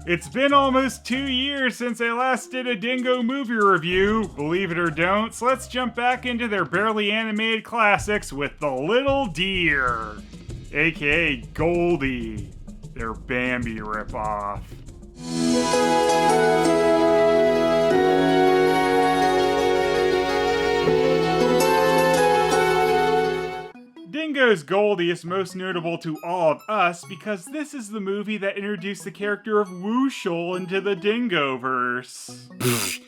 It's been almost 2 years since I last did a Dingo movie review, believe it or don't, so let's jump back into their barely animated classics with The Little Deer, aka Goldie, their Bambi ripoff. Dingo's Goldie is most notable to all of us because this is the movie that introduced the character of Wuschel into the Dingoverse.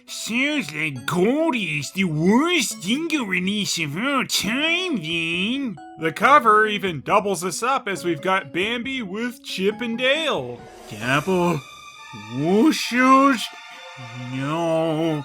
Sounds like Goldie is the worst Dingo release of all time, then. The cover even doubles us up as we've got Bambi with Chip and Dale. Double Wuschels? No.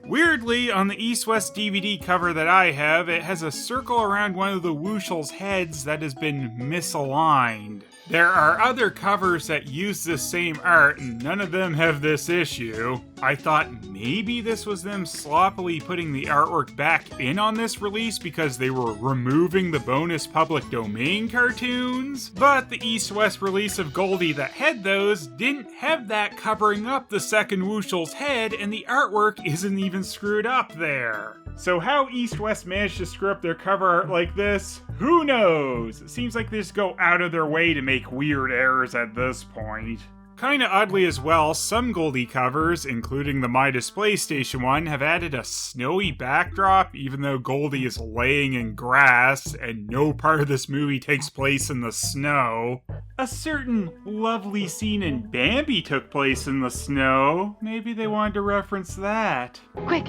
Weirdly, on the East-West DVD cover that I have, it has a circle around one of the Wuschel's heads that has been misaligned. There are other covers that use this same art, and none of them have this issue. I thought maybe this was them sloppily putting the artwork back in on this release because they were removing the bonus public domain cartoons, but the East-West release of Goldie that had those didn't have that covering up the second Wuschel's head, and the artwork isn't even screwed up there. So how East-West managed to screw up their cover art like this, who knows? It seems like they just go out of their way to make weird errors at this point. Kinda oddly as well, some Goldie covers, including the My Display Station one, have added a snowy backdrop even though Goldie is laying in grass and no part of this movie takes place in the snow. A certain lovely scene in Bambi took place in the snow. Maybe they wanted to reference that. Quick!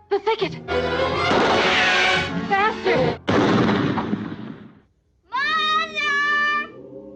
The thicket! Faster!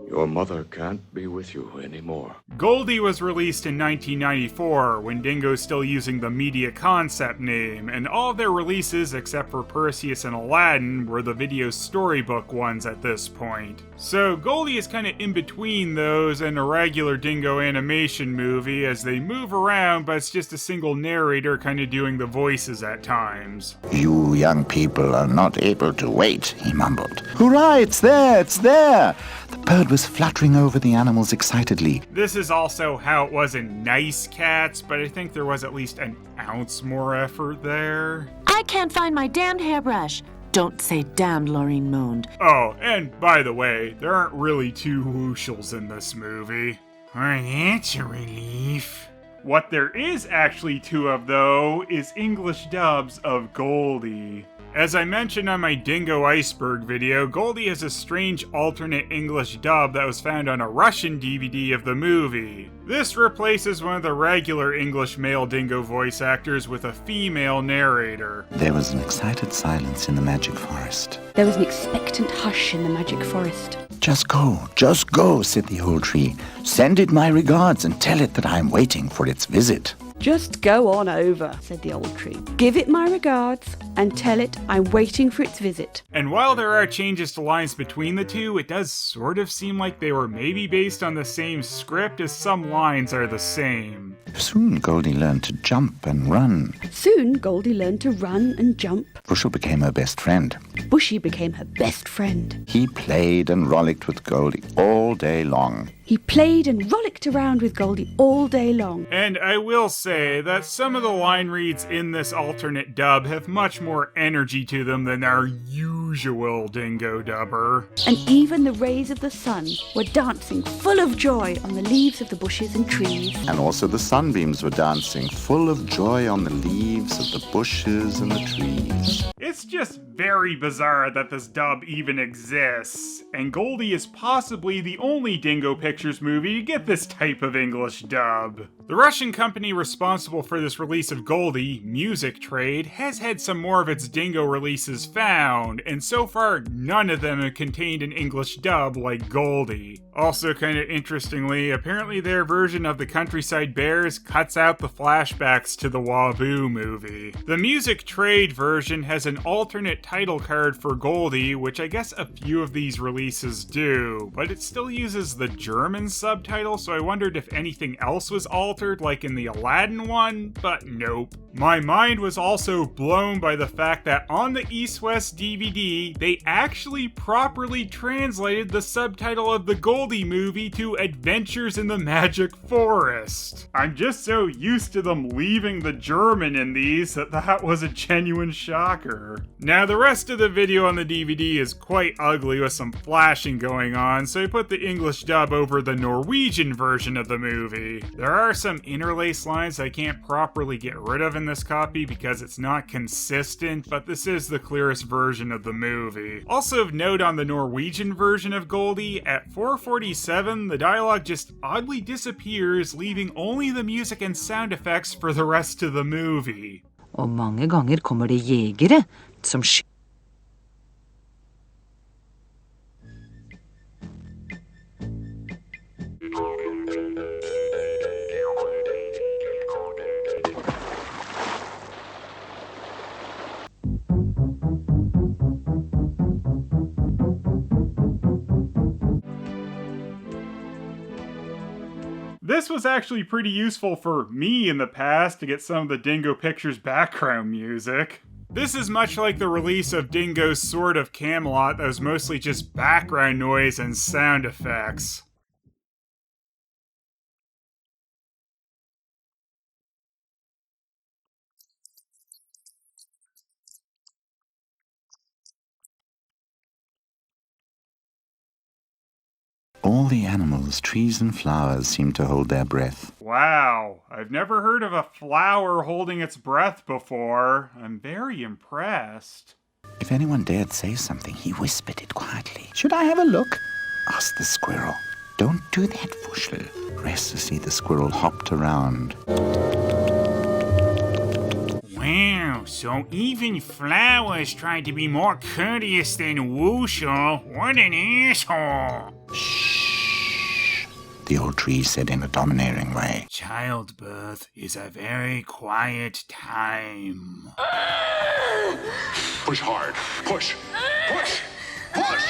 Your mother can't be with you anymore. Goldie was released in 1994, when Dingo's still using the Media Concept name, and all of their releases, except for Perseus and Aladdin, were the video storybook ones at this point. So Goldie is kinda in between those and a regular Dingo animation movie as they move around, but it's just a single narrator kinda doing the voices at times. You young people are not able to wait, he mumbled. Hurrah, it's there, it's there! The bird was fluttering over the animals excitedly. This is also how it was in Nice Cats, but I think there was at least an ounce more effort there. I can't find my damned hairbrush. Don't say damned, Laureen moaned. Oh, and by the way, there aren't really two Wuschels in this movie. Well, that's a relief. What there is actually two of, though, is English dubs of Goldie. As I mentioned on my Dingo Iceberg video, Goldie has a strange alternate English dub that was found on a Russian DVD of the movie. This replaces one of the regular English male Dingo voice actors with a female narrator. There was an excited silence in the magic forest. There was an expectant hush in the magic forest. Just go, said the old tree. Send it my regards and tell it that I am waiting for its visit. Just go on over, said the old tree. Give it my regards and tell it I'm waiting for its visit. And while there are changes to lines between the two, it does sort of seem like they were maybe based on the same script, as some lines are the same. Soon Goldie learned to jump and run. Soon Goldie learned to run and jump. Wuschel became her best friend. Bushy became her best friend. He played and rollicked with Goldie all day long. He played and rollicked around with Goldie all day long. And I will say that some of the line reads in this alternate dub have much more energy to them than our usual Dingo dubber. And even the rays of the sun were dancing full of joy on the leaves of the bushes and trees. And also the sunbeams were dancing full of joy on the leaves of the bushes and the trees. It's just very bizarre that this dub even exists, and Goldie is possibly the only Dingo Pictures movie to get this type of English dub. The Russian company responsible for this release of Goldie, Music Trade, has had some more of its Dingo releases found, and so far none of them have contained an English dub like Goldie. Also kinda interestingly, apparently their version of the Countryside Bears cuts out the flashbacks to the Wabuu movie. The Music Trade version has an alternate title card for Goldie, which I guess a few of these releases do, but it still uses the German subtitle, so I wondered if anything else was altered, like in the Aladdin one, but nope. My mind was also blown by the fact that on the East-West DVD, they actually properly translated the subtitle of the Goldie movie to Adventures in the Magic Forest. I'm just so used to them leaving the German in these that was a genuine shocker. Now the rest of the video on the DVD is quite ugly with some flashing going on, so I put the English dub over the Norwegian version of the movie. There are some interlaced lines I can't properly get rid of in this copy because it's not consistent, but this is the clearest version of the movie. Also of note on the Norwegian version of Goldie, at 4:47 the dialogue just oddly disappears, leaving only the music and sound effects for the rest of the movie. Og mange ganger kommer det jegere som This was actually pretty useful for me in the past to get some of the Dingo Pictures background music. This is much like the release of Dingo's Sword of Camelot that was mostly just background noise and sound effects. All the animals, trees and flowers seemed to hold their breath. Wow, I've never heard of a flower holding its breath before. I'm very impressed. If anyone dared say something, he whispered it quietly. "Should I have a look?" asked the squirrel. "Don't do that, Wuschel." Restlessly, the squirrel hopped around. Wow, so even flowers tried to be more courteous than Wuschel. What an asshole! "Shh," the old tree said in a domineering way. Childbirth is a very quiet time. Push hard. Push. Push. Push.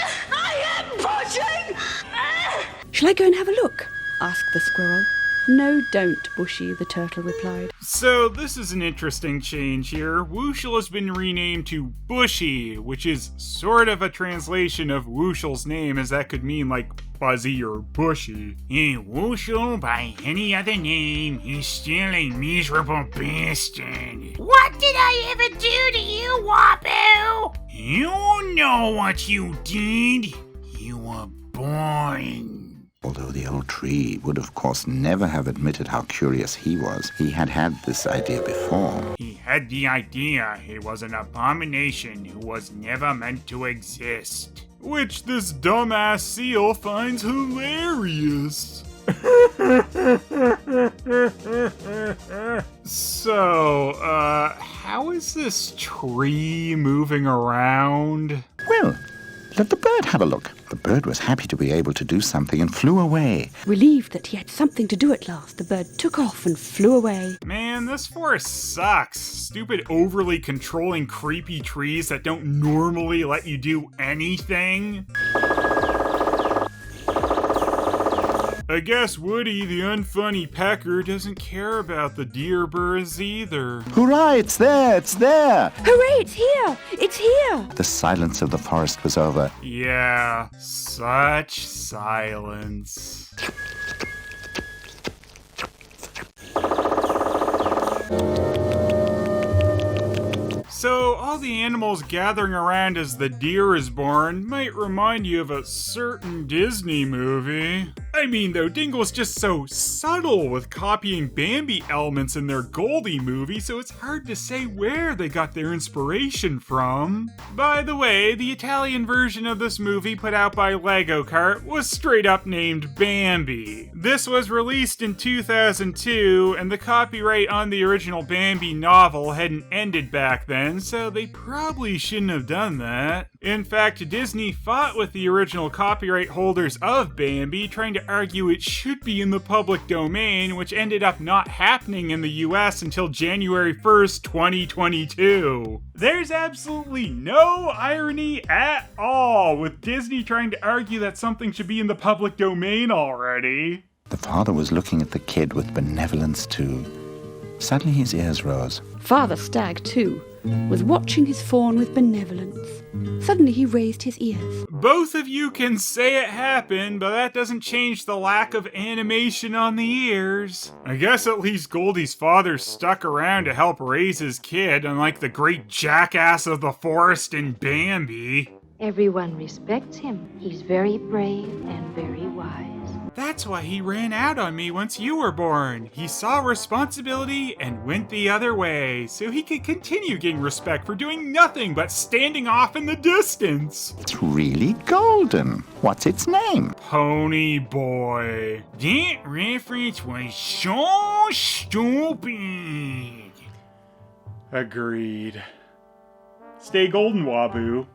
Shall I go and have a look? Asked the squirrel. "No, don't, Bushy," the turtle replied. So this is an interesting change here. Wuschel has been renamed to Bushy, which is sort of a translation of Wuschel's name, as that could mean like fuzzy or bushy. Wuschel, by any other name, is still a miserable bastard. What did I ever do to you, Wabuu? You know what you did. You were born. Although the old tree would of course never have admitted how curious he was, he had had this idea before. He had the idea he was an abomination who was never meant to exist. Which this dumbass seal finds hilarious. So, how is this tree moving around? Well, let the bird have a look. The bird was happy to be able to do something and flew away. Relieved that he had something to do at last, the bird took off and flew away. Man, this forest sucks. Stupid, overly controlling, creepy trees that don't normally let you do anything. I guess Woody, the unfunny pecker, doesn't care about the deer birds either. Hurrah, it's there, it's there! Hooray, it's here! It's here! The silence of the forest was over. Yeah, such silence. So, all the animals gathering around as the deer is born might remind you of a certain Disney movie. I mean, though, Dingo's just so subtle with copying Bambi elements in their Goldie movie, so it's hard to say where they got their inspiration from. By the way, the Italian version of this movie put out by Lego Kart was straight up named Bambi. This was released in 2002, and the copyright on the original Bambi novel hadn't ended back then, so they probably shouldn't have done that. In fact, Disney fought with the original copyright holders of Bambi, trying to argue it should be in the public domain, which ended up not happening in the US until January 1st, 2022. There's absolutely no irony at all with Disney trying to argue that something should be in the public domain already. The father was looking at the kid with benevolence too. Suddenly his ears rose. Father Stag, too, was watching his fawn with benevolence. Suddenly he raised his ears. Both of you can say it happened, but that doesn't change the lack of animation on the ears. I guess at least Goldie's father stuck around to help raise his kid, unlike the great jackass of the forest in Bambi. Everyone respects him. He's very brave and very wise. That's why he ran out on me once you were born. He saw responsibility and went the other way, so he could continue getting respect for doing nothing but standing off in the distance. It's really golden. What's its name? Pony Boy. That reference was so stupid. Agreed. Stay golden, Wabuu,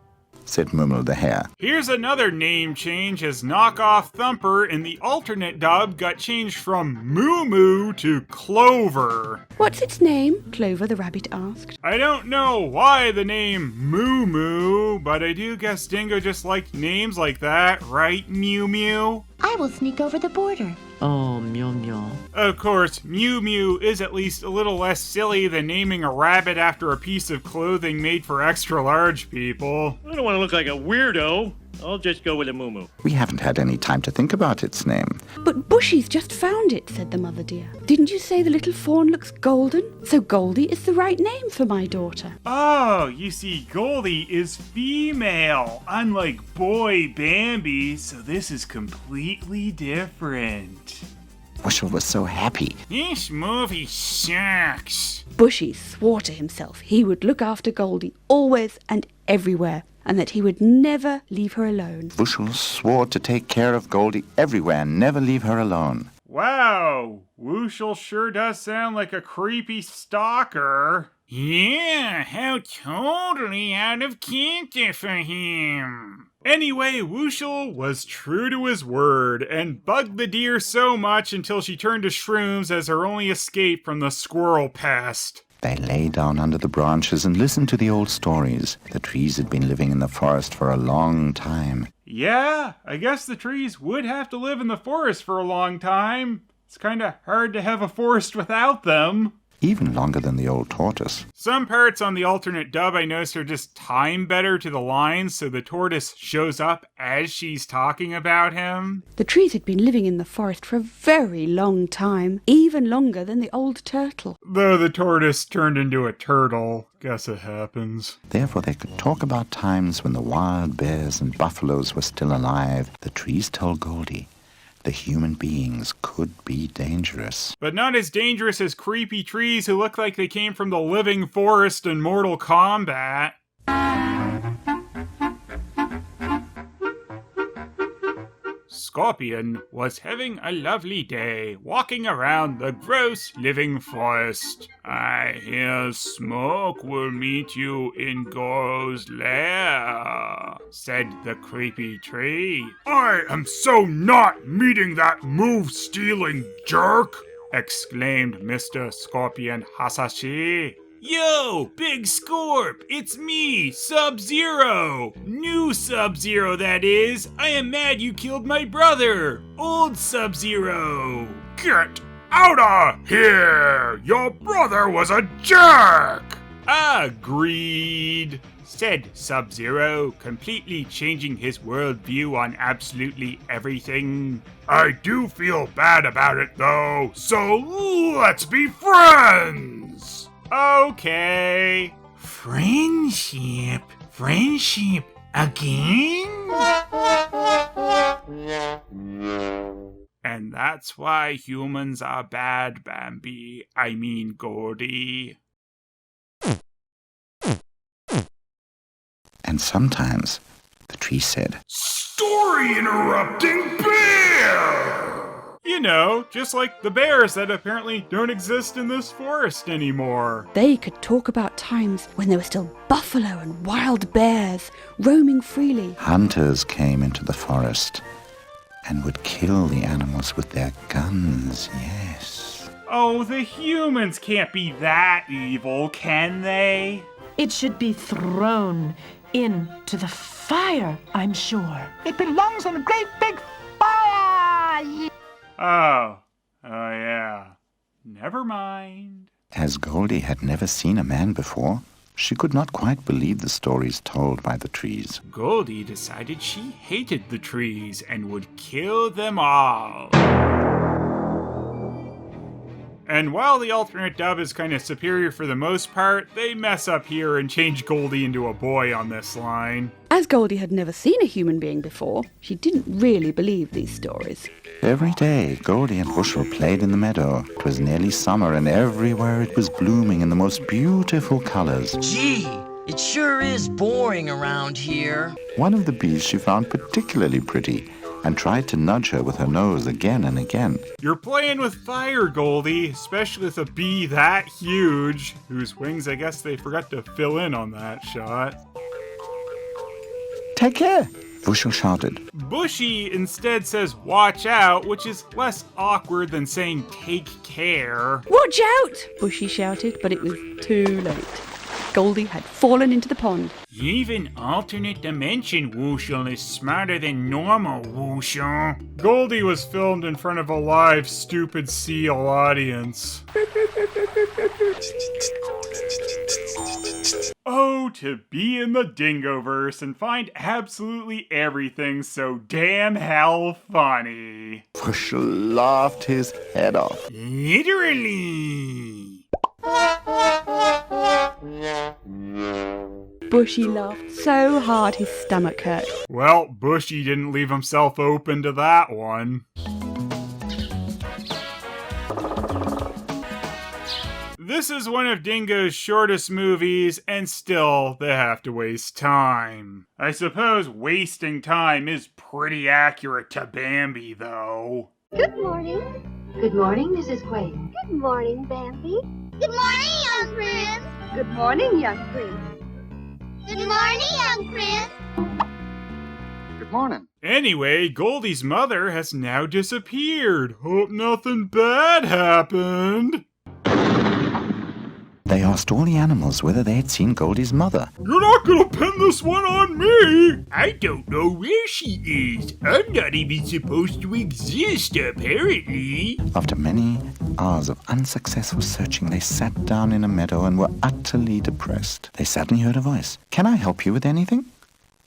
said Mumu the hare. Here's another name change as knockoff Thumper in the alternate dub got changed from Moo Moo to Clover. What's its name? Clover the rabbit asked. I don't know why the name Moo Moo, but I do guess Dingo just liked names like that, right, Mew Mew? I will sneak over the border. Oh, Meow Meow. Of course, Mew Mew is at least a little less silly than naming a rabbit after a piece of clothing made for extra-large people. I don't want to look like a weirdo. I'll just go with a Moo Moo. We haven't had any time to think about its name. But Bushy's just found it, said the mother deer. Didn't you say the little fawn looks golden? So Goldie is the right name for my daughter. Oh, you see, Goldie is female, unlike boy Bambi, so this is completely different. Wuschel was so happy. This movie sucks. Bushy swore to himself he would look after Goldie always and everywhere, and that he would never leave her alone. Wuschel swore to take care of Goldie everywhere and never leave her alone. Wow, Wuschel sure does sound like a creepy stalker. Yeah, how totally out of character for him. Anyway, Wuschel was true to his word and bugged the deer so much until she turned to shrooms as her only escape from the squirrel pest. They lay down under the branches and listened to the old stories. The trees had been living in the forest for a long time. Yeah, I guess the trees would have to live in the forest for a long time. It's kinda hard to have a forest without them. Even longer than the old tortoise. Some parts on the alternate dub I noticed are just timed better to the lines, so the tortoise shows up as she's talking about him. The trees had been living in the forest for a very long time, even longer than the old turtle. Though the tortoise turned into a turtle. Guess it happens. Therefore they could talk about times when the wild bears and buffaloes were still alive. The trees told Goldie the human beings could be dangerous. But not as dangerous as creepy trees who look like they came from the living forest in Mortal Kombat. Scorpion was having a lovely day, walking around the gross living forest. I hear smoke will meet you in Goro's lair, said the creepy tree. I am so not meeting that move-stealing jerk, exclaimed Mr. Scorpion Hasashi. Yo, Big Scorp, it's me, Sub-Zero! New Sub-Zero, that is! I am mad you killed my brother, Old Sub-Zero! Get out of here! Your brother was a jerk! Agreed, said Sub-Zero, completely changing his worldview on absolutely everything. I do feel bad about it, though, so let's be friends! Okay. Friendship? Friendship again? And that's why humans are bad, Bambi. I mean, Goldie. And sometimes, the tree said, Story interrupting bear! You know, just like the bears that apparently don't exist in this forest anymore. They could talk about times when there were still buffalo and wild bears roaming freely. Hunters came into the forest and would kill the animals with their guns, yes. Oh, the humans can't be that evil, can they? It should be thrown into the fire, I'm sure. It belongs on a great big fire! Oh yeah. Never mind. As Goldie had never seen a man before, she could not quite believe the stories told by the trees. Goldie decided she hated the trees and would kill them all. And while the alternate dub is kind of superior for the most part, they mess up here and change Goldie into a boy on this line. As Goldie had never seen a human being before, she didn't really believe these stories. Every day, Goldie and Wuschel played in the meadow. It was nearly summer, and everywhere it was blooming in the most beautiful colors. Gee, it sure is boring around here. One of the bees she found particularly pretty, and tried to nudge her with her nose again and again. You're playing with fire, Goldie, especially with a bee that huge, whose wings I guess they forgot to fill in on that shot. Take care, Wuschel shouted. Bushy instead says watch out, which is less awkward than saying take care. Watch out! Bushy shouted, but it was too late. Goldie had fallen into the pond. Even alternate dimension Wuschel is smarter than normal Wuschel. Goldie was filmed in front of a live stupid seal audience. Oh, to be in the Dingoverse and find absolutely everything so damn hell funny. Wuschel laughed his head off. Literally. Bushy laughed so hard his stomach hurt. Well, Bushy didn't leave himself open to that one. This is one of Dingo's shortest movies, and still they have to waste time. I suppose wasting time is pretty accurate to Bambi, though. Good morning. Good morning, Mrs. Quayle. Good morning, Bambi. Good morning, young prince. Good morning, young prince. Good morning, young prince. Good morning. Anyway, Goldie's mother has now disappeared. Hope nothing bad happened. They asked all the animals whether they had seen Goldie's mother. You're not gonna pin this one on me! I don't know where she is. I'm not even supposed to exist, apparently. After many hours of unsuccessful searching, they sat down in a meadow and were utterly depressed. They suddenly heard a voice. Can I help you with anything?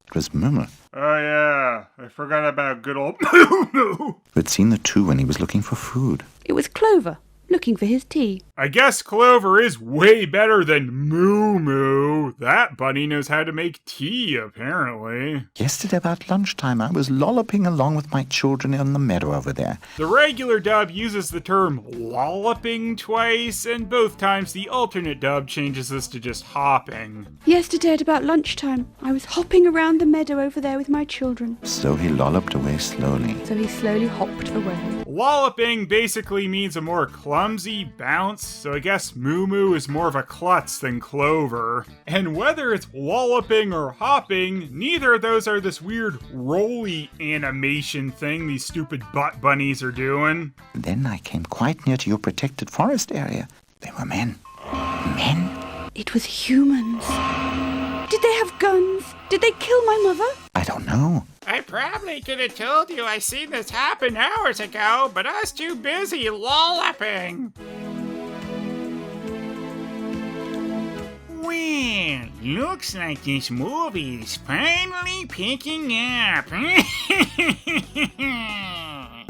It was Mumu, Oh yeah, I forgot about good old Mumu. who had seen the two when he was looking for food. It was Clover, looking for his tea. I guess Clover is way better than Moo. That bunny knows how to make tea, apparently. Yesterday about lunchtime, I was lolloping along with my children in the meadow over there. The regular dub uses the term lolloping twice, and both times the alternate dub changes this to just hopping. Yesterday at about lunchtime, I was hopping around the meadow over there with my children. So he lolloped away slowly. So he slowly hopped away. Lolloping basically means a more clumsy bounce, so I guess Moo is more of a klutz than Clover. And whether it's walloping or hopping, neither of those are this weird rolly animation thing these stupid butt bunnies are doing. Then I came quite near to your protected forest area. They were men. Men? It was humans. Did they have guns? Did they kill my mother? I don't know. I probably could have told you I seen this happen hours ago, but I was too busy lolloping. Well, looks like this movie is finally picking up.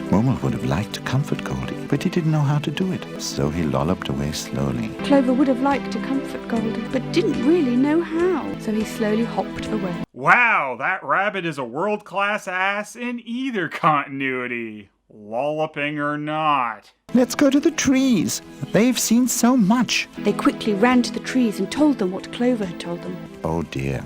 Momo would have liked to comfort Goldie, but he didn't know how to do it. So he lolloped away slowly. Clover would have liked to comfort Goldie, but didn't really know how. So he slowly hopped away. Wow, that rabbit is a world-class ass in either continuity. Lolloping or not. Let's go to the trees. They've seen so much. They quickly ran to the trees and told them what Clover had told them. Oh dear.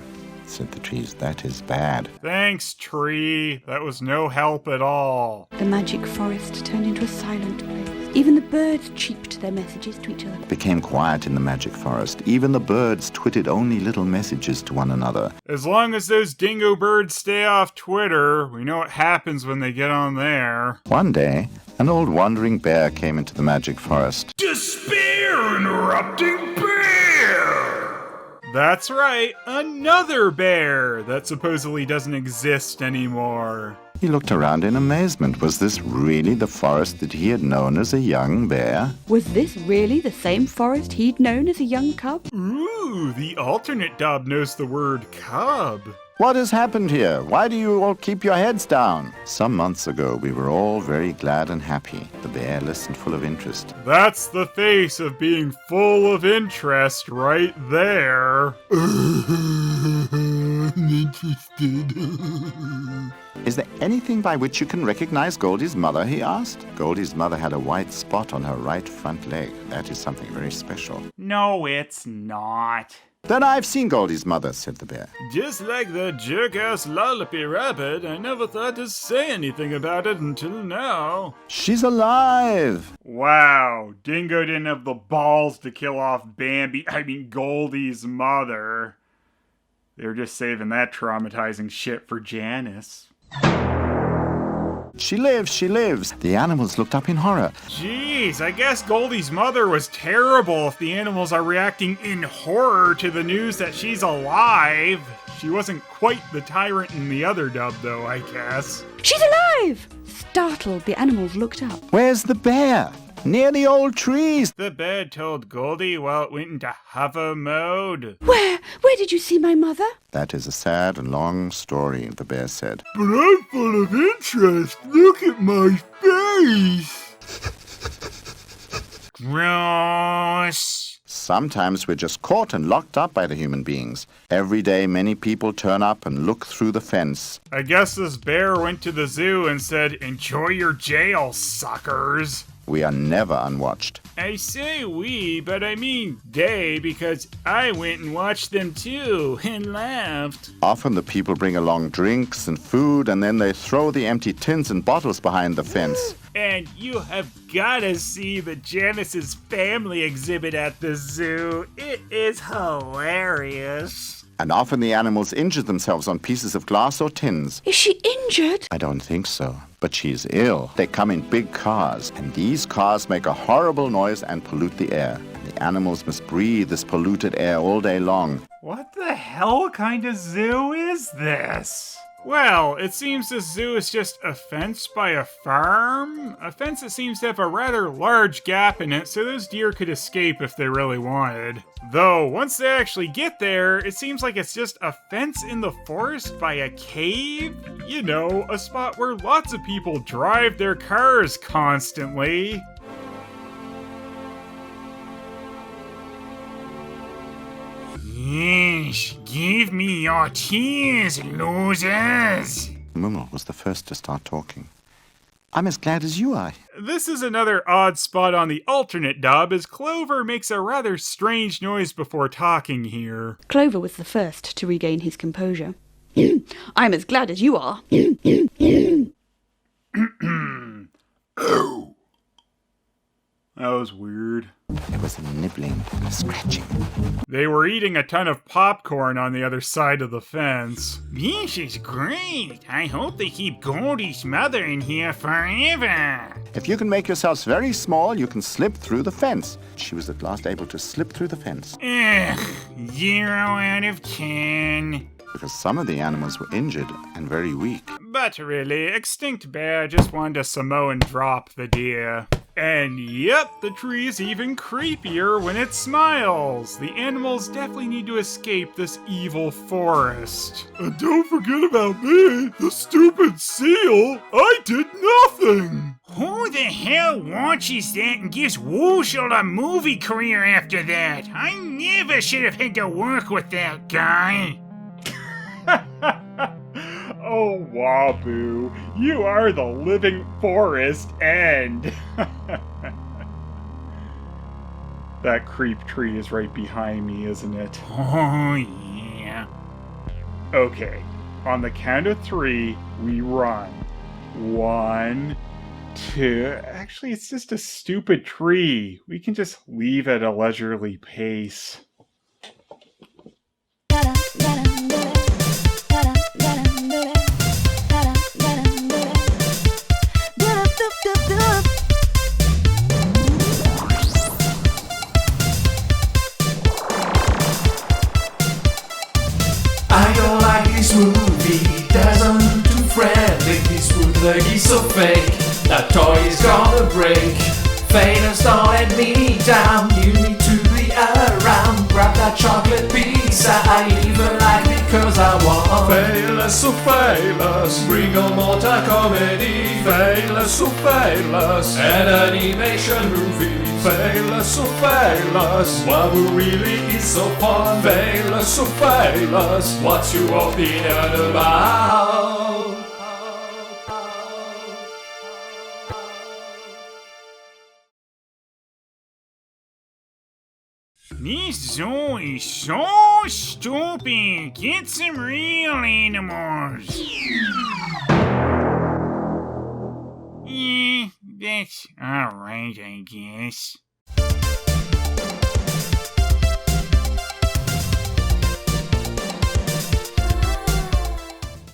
said the trees. That is bad. Thanks, tree. That was no help at all. The magic forest turned into a silent place. Even the birds cheeped their messages to each other. It became quiet in the magic forest. Even the birds twittered only little messages to one another. As long as those dingo birds stay off Twitter, we know what happens when they get on there. One day, an old wandering bear came into the magic forest. Despair, interrupting bear! That's right, another bear that supposedly doesn't exist anymore. He looked around in amazement. Was this really the forest that he had known as a young bear? Was this really the same forest he'd known as a young cub? Ooh, the alternate dub knows the word cub. What has happened here? Why do you all keep your heads down? Some months ago, we were all very glad and happy. The bear listened full of interest. That's the face of being full of interest right there. I'm interested. Is there anything by which you can recognize Goldie's mother, he asked. Goldie's mother had a white spot on her right front leg. That is something very special. No, it's not. Then I've seen Goldie's mother, said the bear. Just like the jerk-ass lollopy rabbit, I never thought to say anything about it until now. She's alive! Wow, Dingo didn't have the balls to kill off Goldie's mother. They were just saving that traumatizing shit for Janice. She lives, she lives. The animals looked up in horror. Jeez, I guess Goldie's mother was terrible if the animals are reacting in horror to the news that she's alive. She wasn't quite the tyrant in the other dub, though, I guess. She's alive! Startled, the animals looked up. Where's the bear? Near the old trees. The bear told Goldie while it went into hover mode. Where did you see my mother? That is a sad and long story, the bear said. But I'm full of interest. Look at my face. Gross. Sometimes we're just caught and locked up by the human beings. Every day, many people turn up and look through the fence. I guess this bear went to the zoo and said, "Enjoy your jail, suckers." We are never unwatched. I say we, but I mean they, because I went and watched them too, and laughed. Often the people bring along drinks and food, and then they throw the empty tins and bottles behind the fence. And you have gotta see the Janice's family exhibit at the zoo. It is hilarious. And often the animals injure themselves on pieces of glass or tins. Is she injured? I don't think so, but she's ill. They come in big cars, and these cars make a horrible noise and pollute the air. And the animals must breathe this polluted air all day long. What the hell kind of zoo is this? Well, it seems this zoo is just a fence by a farm. A fence that seems to have a rather large gap in it so those deer could escape if they really wanted. Though, once they actually get there, it seems like it's just a fence in the forest by a cave? You know, a spot where lots of people drive their cars constantly. Yes, give me your tears, losers! Wuschel was the first to start talking. I'm as glad as you are. This is another odd spot on the alternate dub, as Clover makes a rather strange noise before talking here. Clover was the first to regain his composure. I'm as glad as you are. Oh. That was weird. There was a nibbling and a scratching. They were eating a ton of popcorn on the other side of the fence. This is great. I hope they keep Goldie's mother in here forever. If you can make yourselves very small, you can slip through the fence. She was at last able to slip through the fence. Ugh, 0 out of 10. Because some of the animals were injured and very weak. But really, Extinct Bear just wanted to Samoan drop the deer. And yep, the tree is even creepier when it smiles. The animals definitely need to escape this evil forest. And don't forget about me, the stupid seal. I did nothing. Who the hell watches that and gives Wuschel a movie career after that? I never should have had to work with that guy. Oh, Wabuu, you are the living forest end. That creep tree is right behind me, isn't it? Oh, yeah. Okay, on the count of 3, we run. 1, 2... Actually, it's just a stupid tree. We can just leave at a leisurely pace. I don't like this movie, doesn't look too friendly. This bootleg is so fake, that toy is gonna break. Phelous, don't let me down, you need to be around. Grab that chocolate pizza, I even like it cause I want. Phelous, so Phelous, bring on more comedy. Phelous, so Phelous, an animation movie. Phelous, so Phelous, Wabuu really is so fun. Phelous, so Phelous, what's your opinion about? This zoo is so stupid. Get some real animals. That's alright, I guess.